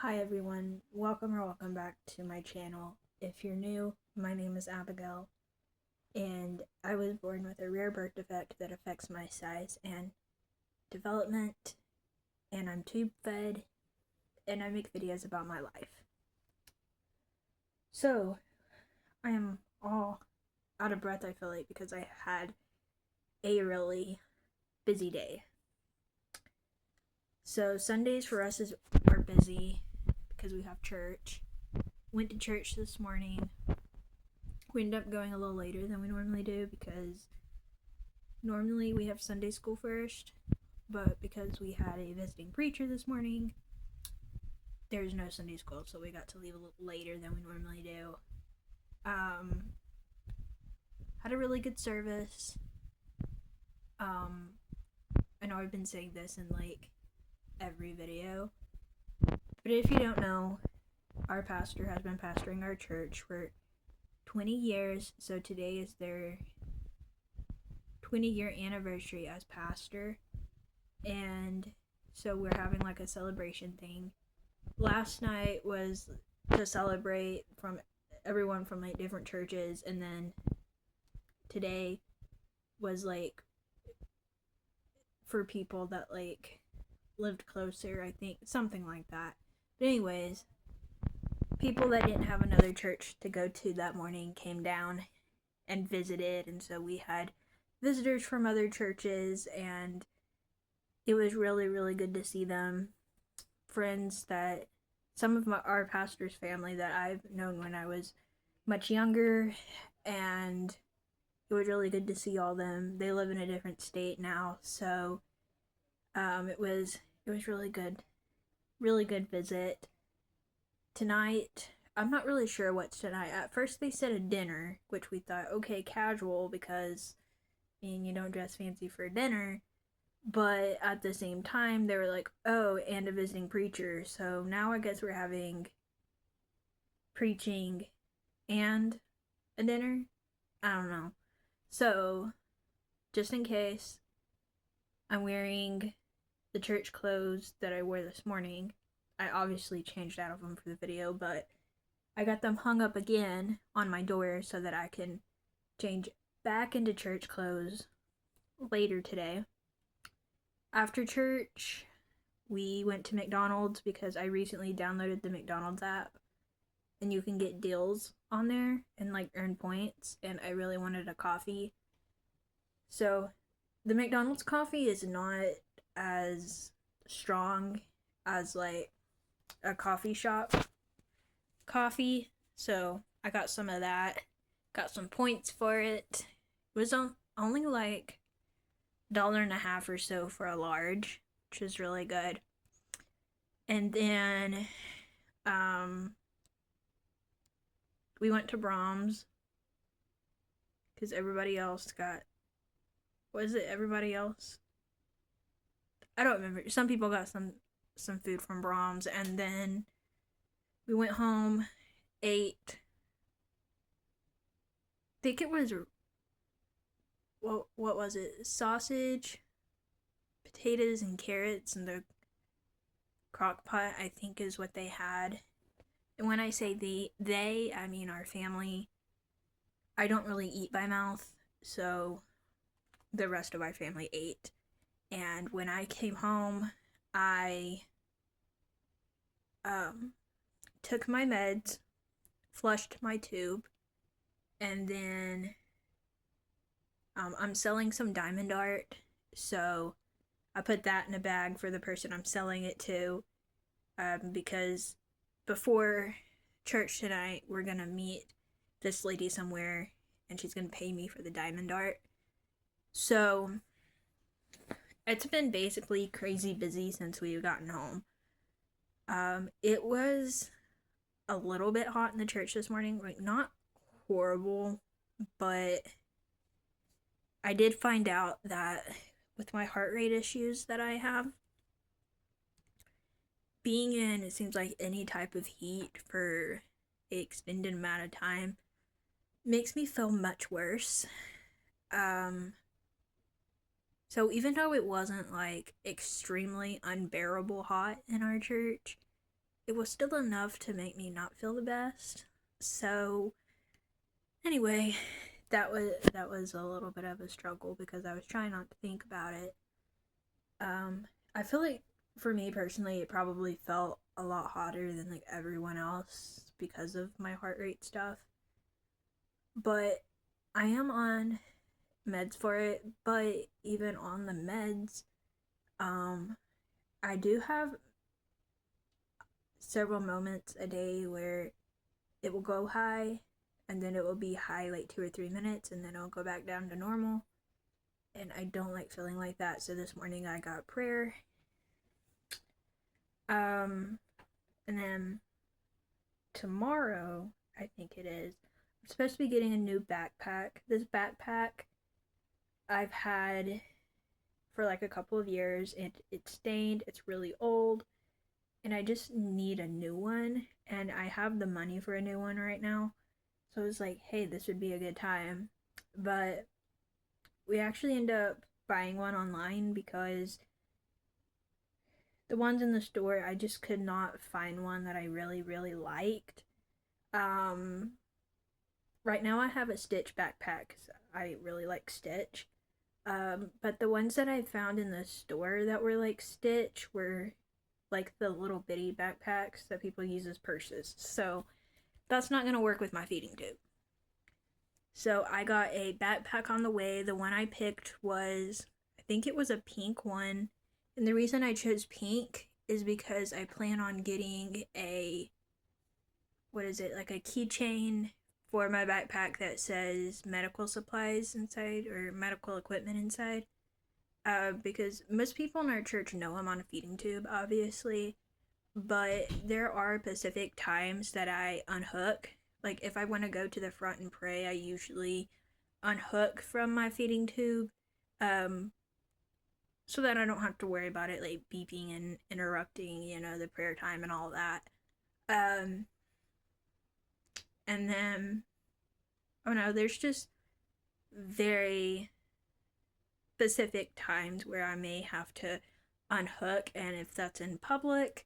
Hi everyone, welcome back to my channel. If you're new, my name is Abigail, and I was born with a rare birth defect that affects my size and development, and I'm tube fed, and I make videos about my life. So, I am all out of breath, I feel like, because I had a really busy day. So Sundays for us are busy because we have church. Went to church this morning. We ended up going a little later than we normally do because normally we have Sunday school first, but because we had a visiting preacher this morning, there's no Sunday school, so we got to leave a little later than we normally do. Had a really good service. I know I've been saying this in like every video, but if you don't know, our pastor has been pastoring our church for 20 years, so today is their 20-year anniversary as pastor, and so we're having like a celebration thing. Last night was to celebrate from everyone from like different churches, and then today was like for people that like lived closer, I think, something like that. But anyways, people that didn't have another church to go to that morning came down and visited, and so we had visitors from other churches, and it was really, really good to see them. Friends that some of our pastor's family that I've known when I was much younger, and it was really good to see all them. They live in a different state now, so it was really good visit. Tonight, I'm not really sure what's tonight. At first they said a dinner, which we thought, okay, casual, because you don't dress fancy for dinner. But at the same time, they were like, oh, and a visiting preacher. So now I guess we're having preaching and a dinner. I don't know. So, just in case, I'm wearing the church clothes that I wore this morning. I obviously changed out of them for the video, but I got them hung up again on my door so that I can change back into church clothes later today. After church, we went to McDonald's because I recently downloaded the McDonald's app, and you can get deals on there and like earn points, and I really wanted a coffee. So the McDonald's coffee is not as strong as like a coffee shop coffee, so I got some of that. Got some points for it. It was only like $1.50 or so for a large, which is really good. And then we went to Brahms because everybody else got, what is it, everybody else? I don't remember. Some people got some food from Brahms, and then we went home, ate, I think it was, what was it, sausage, potatoes and carrots in the crock pot, I think is what they had. And when I say they, I mean our family. I don't really eat by mouth, so the rest of my family ate. And when I came home, I took my meds, flushed my tube, and then I'm selling some diamond art, so I put that in a bag for the person I'm selling it to, because before church tonight, we're gonna meet this lady somewhere, and she's gonna pay me for the diamond art. So it's been basically crazy busy since we've gotten home. It was a little bit hot in the church this morning, like not horrible, but I did find out that with my heart rate issues that I have, being in, it seems like any type of heat for an extended amount of time makes me feel much worse. So even though it wasn't like extremely unbearable hot in our church, it was still enough to make me not feel the best. So anyway, that was a little bit of a struggle because I was trying not to think about it. I feel like for me personally, it probably felt a lot hotter than like everyone else because of my heart rate stuff. But I am on meds for it, but even on the meds, um, I do have several moments a day where it will go high and then it will be high like 2 or 3 minutes and then it'll go back down to normal. And I don't like feeling like that. So this morning I got prayer. Um, and then tomorrow, I think it is, I'm supposed to be getting a new backpack. This backpack I've had for like a couple of years. It's stained, it's really old, and I just need a new one. And I have the money for a new one right now. So I was like, hey, this would be a good time. But we actually end up buying one online because the ones in the store, I just could not find one that I really, really liked. Um, right now I have a Stitch backpack 'cause I really like Stitch. But the ones that I found in the store that were like Stitch were like the little bitty backpacks that people use as purses. So that's not gonna work with my feeding tube. So I got a backpack on the way. The one I picked was, I think it was a pink one. And the reason I chose pink is because I plan on getting a, what is it, like a keychain for my backpack that says medical supplies inside or medical equipment inside. Because most people in our church know I'm on a feeding tube, obviously, but there are specific times that I unhook. Like if I want to go to the front and pray, I usually unhook from my feeding tube, um, so that I don't have to worry about it like beeping and interrupting, the prayer time and all that. Um, and then, oh no, there's just very specific times where I may have to unhook, and if that's in public,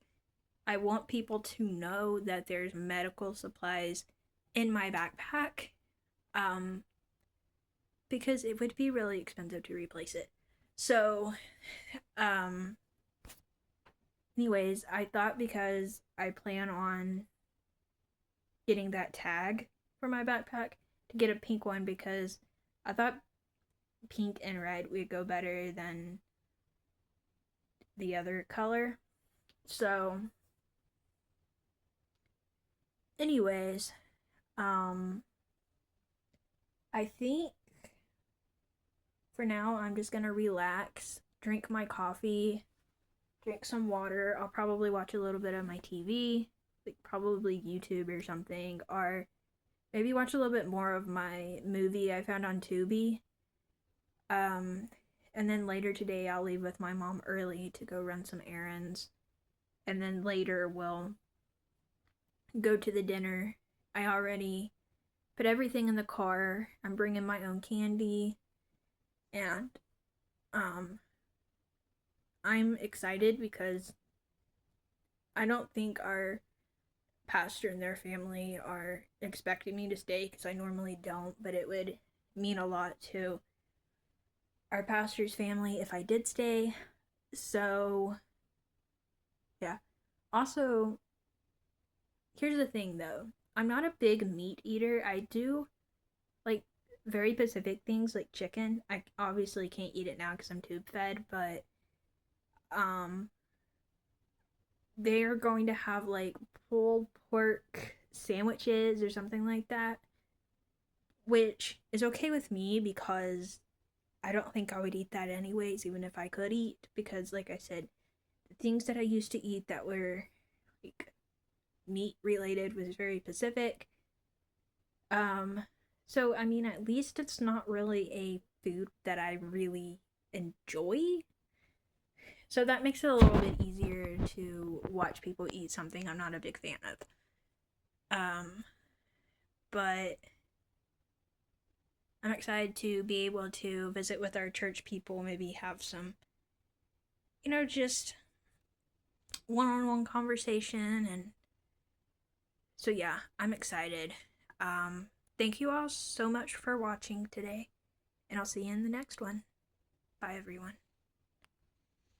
I want people to know that there's medical supplies in my backpack, um, because it would be really expensive to replace it. So, um, anyways, I thought because I plan on getting that tag for my backpack to get a pink one because I thought pink and red would go better than the other color. So, anyways, um, I think for now I'm just gonna relax, drink my coffee, drink some water. I'll probably watch a little bit of my TV, like probably YouTube or something, or maybe watch a little bit more of my movie I found on Tubi. Um, and then later today I'll leave with my mom early to go run some errands. And then later we'll go to the dinner. I already put everything in the car. I'm bringing my own candy. And um I'm excited because I don't think our pastor and their family are expecting me to stay because I normally don't, but it would mean a lot to our pastor's family if I did stay. So, yeah. Also, here's the thing though. I'm not a big meat eater. I do like very specific things like chicken. I obviously can't eat it now because I'm tube fed, but um they're going to have like pulled pork sandwiches or something like that, which is okay with me because I don't think I would eat that anyways, even if I could eat, because like I said, the things that I used to eat that were like meat related was very specific. Um, so I mean, at least it's not really a food that I really enjoy. So that makes it a little bit easier to watch people eat something I'm not a big fan of. Um, but I'm excited to be able to visit with our church people, maybe have some, just one on one conversation and So yeah, I'm excited. Thank you all so much for watching today, and I'll see you in the next one. Bye, everyone.